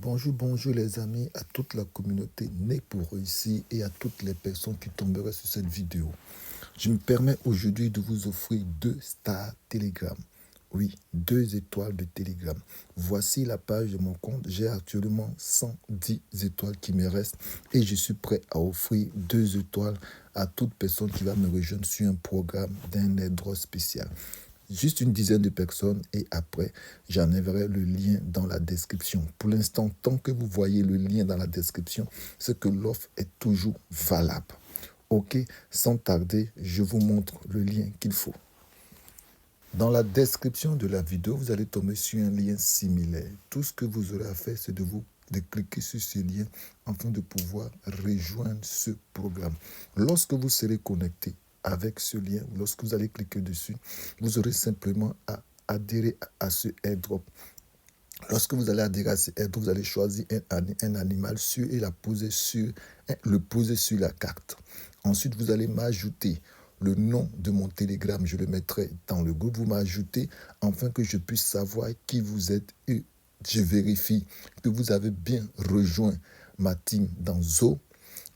Bonjour, bonjour les amis, à toute la communauté née pour réussir et à toutes les personnes qui tomberaient sur cette vidéo. Je me permets aujourd'hui de vous offrir 2 stars Telegram. Oui, 2 étoiles de Telegram. Voici la page de mon compte. J'ai actuellement 110 étoiles qui me restent et je suis prêt à offrir 2 étoiles à toute personne qui va me rejoindre sur un programme d'un airdrop spécial. Juste une dizaine de personnes et après, j'enlèverai le lien dans la description. Pour l'instant, tant que vous voyez le lien dans la description, c'est que l'offre est toujours valable. Ok, sans tarder, je vous montre le lien qu'il faut. Dans la description de la vidéo, vous allez tomber sur un lien similaire. Tout ce que vous aurez à faire, c'est de cliquer sur ce lien afin de pouvoir rejoindre ce programme. Lorsque vous serez connecté avec ce lien, lorsque vous allez cliquer dessus, vous aurez simplement à adhérer à ce airdrop. Lorsque vous allez adhérer à ce airdrop, vous allez choisir un animal sûr et le poser sur la carte. Ensuite, vous allez m'ajouter le nom de mon Telegram. Je le mettrai dans le groupe. Vous m'ajoutez afin que je puisse savoir qui vous êtes et je vérifie que vous avez bien rejoint ma team dans Zo.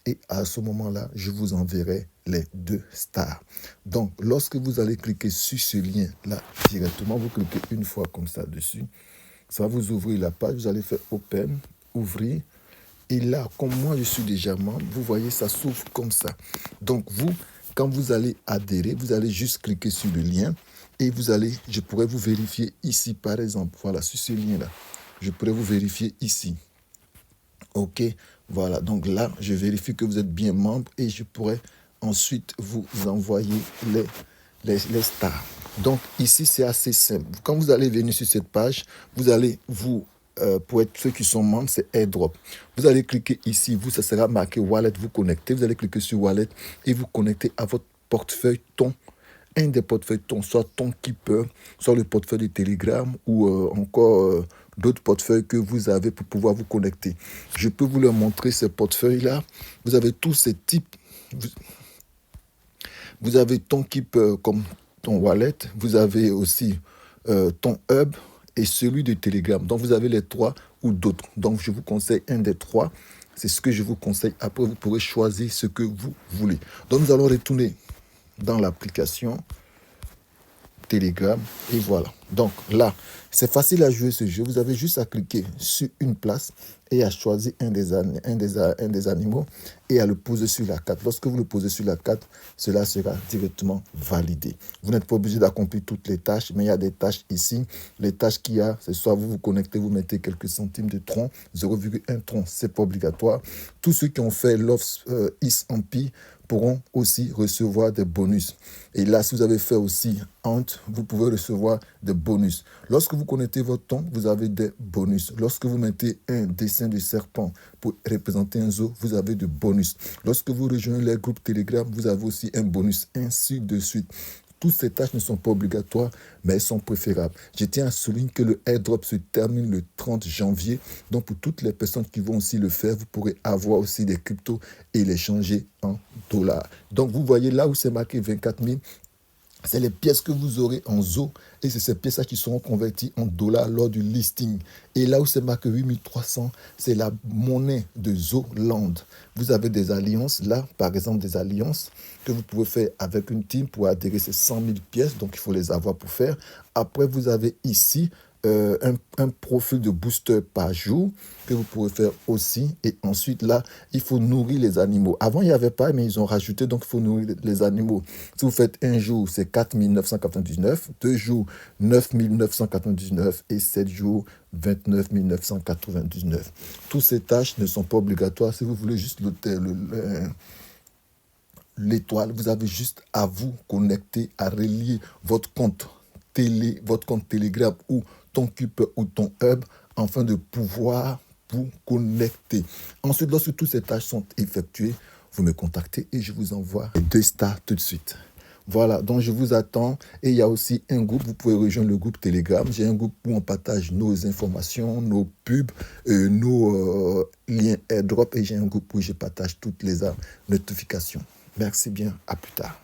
Et à ce moment-là, je vous enverrai les 2 stars. Donc, lorsque vous allez cliquer sur ce lien-là directement, vous cliquez une fois comme ça dessus. Ça va vous ouvrir la page. Vous allez faire Open, ouvrir. Et là, comme moi, je suis déjà membre, vous voyez, ça s'ouvre comme ça. Donc, vous, quand vous allez adhérer, vous allez juste cliquer sur le lien. Et je pourrais vous vérifier ici, par exemple. Voilà, sur ce lien-là. Je pourrais vous vérifier ici. Ok, voilà, donc là, je vérifie que vous êtes bien membre et je pourrais ensuite vous envoyer les stars. Donc ici, c'est assez simple. Quand vous allez venir sur cette page, vous allez pour être ceux qui sont membres, c'est airdrop. Vous allez cliquer ici, ça sera marqué wallet, vous connectez. Vous allez cliquer sur wallet et vous connectez à votre portefeuille ton. Un des portefeuilles ton, soit ton Keeper, soit le portefeuille de Telegram ou encore d'autres portefeuilles que vous avez pour pouvoir vous connecter. Je peux vous leur montrer ces portefeuilles-là. Vous avez tous ces types. Vous avez ton Keeper comme ton wallet. Vous avez aussi ton hub et celui de Telegram. Donc, vous avez les 3 ou d'autres. Donc, je vous conseille un des 3. C'est ce que je vous conseille. Après, vous pourrez choisir ce que vous voulez. Donc, nous allons retourner dans l'application Telegram et voilà. Donc là, c'est facile à jouer ce jeu. Vous avez juste à cliquer sur une place et à choisir un des animaux et à le poser sur la carte. Lorsque vous le posez sur la carte, cela sera directement validé. Vous n'êtes pas obligé d'accomplir toutes les tâches, mais il y a des tâches ici. Les tâches qu'il y a, c'est soit vous vous connectez, vous mettez quelques centimes de tronc, 0,1 tronc, c'est pas obligatoire. Tous ceux qui ont fait l'offre ISAMPI pourront aussi recevoir des bonus. Et là, si vous avez fait aussi Ant, vous pouvez recevoir des bonus. Lorsque vous connectez votre ton, vous avez des bonus. Lorsque vous mettez un dessin de serpent pour représenter un zoo, vous avez des bonus. Lorsque vous rejoignez les groupes Telegram, vous avez aussi un bonus, ainsi de suite. Toutes ces tâches ne sont pas obligatoires, mais elles sont préférables. Je tiens à souligner que le airdrop se termine le 30 janvier. Donc, pour toutes les personnes qui vont aussi le faire, vous pourrez avoir aussi des cryptos et les changer en dollars. Donc, vous voyez là où c'est marqué 24 000. C'est les pièces que vous aurez en Zo et c'est ces pièces-là qui seront converties en dollars lors du listing. Et là où c'est marqué 8300, c'est la monnaie de Zoland. Vous avez des alliances, là, par exemple, des alliances que vous pouvez faire avec une team pour adhérer ces 100 000 pièces. Donc, il faut les avoir pour faire. Après, vous avez ici un profil de booster par jour que vous pouvez faire aussi. Et ensuite, là, il faut nourrir les animaux. Avant, il n'y avait pas, mais ils ont rajouté, donc il faut nourrir les animaux. Si vous faites un jour, c'est 4 999, 2 jours, 9 999 et 7 jours, 29 999. Toutes ces tâches ne sont pas obligatoires. Si vous voulez juste l'étoile, vous avez juste à vous connecter, à relier votre compte Telegram ou ton Keeper ou ton Hub afin de pouvoir vous connecter. Ensuite, lorsque toutes ces tâches sont effectuées, vous me contactez et je vous envoie les 2 stars tout de suite. Voilà, donc je vous attends. Et il y a aussi un groupe, vous pouvez rejoindre le groupe Telegram. J'ai un groupe où on partage nos informations, nos pubs, nos liens airdrop. Et j'ai un groupe où je partage toutes les notifications. Merci bien, à plus tard.